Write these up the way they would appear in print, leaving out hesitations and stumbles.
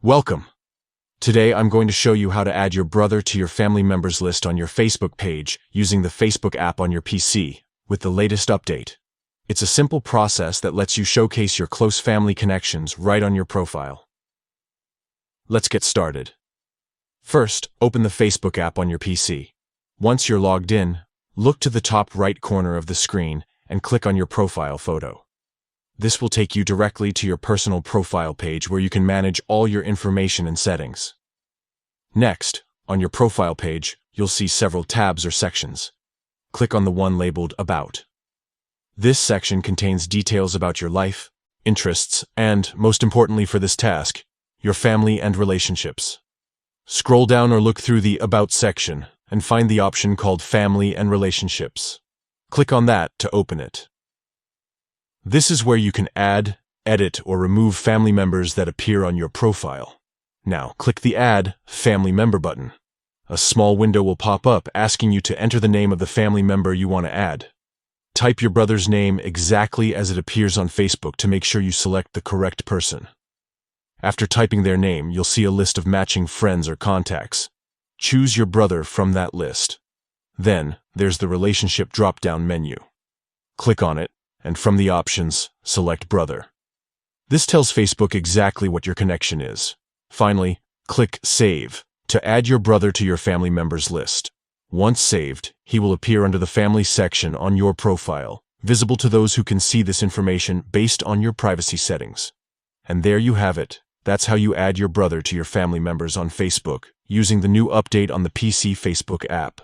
Welcome! Today I'm going to show you how to add your brother to your family members list on your Facebook page using the Facebook app on your PC with the latest update. It's a simple process that lets you showcase your close family connections right on your profile. Let's get started. First, open the Facebook app on your PC. Once you're logged in, look to the top right corner of the screen and click on your profile photo. This will take you directly to your personal profile page where you can manage all your information and settings. Next, on your profile page, you'll see several tabs or sections. Click on the one labeled About. This section contains details about your life, interests, and, most importantly for this task, your family and relationships. Scroll down or look through the About section and find the option called Family and Relationships. Click on that to open it. This is where you can add, edit, or remove family members that appear on your profile. Now, click the Add Family Member button. A small window will pop up asking you to enter the name of the family member you want to add. Type your brother's name exactly as it appears on Facebook to make sure you select the correct person. After typing their name, you'll see a list of matching friends or contacts. Choose your brother from that list. Then, there's the Relationship drop-down menu. Click on it, and from the options, select Brother. This tells Facebook exactly what your connection is. Finally, click Save to add your brother to your family members list. Once saved, he will appear under the Family section on your profile, visible to those who can see this information based on your privacy settings. And there you have it. That's how you add your brother to your family members on Facebook, using the new update on the PC Facebook app.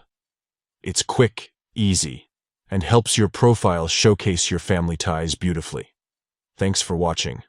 It's quick, easy, and helps your profile showcase your family ties beautifully. Thanks for watching.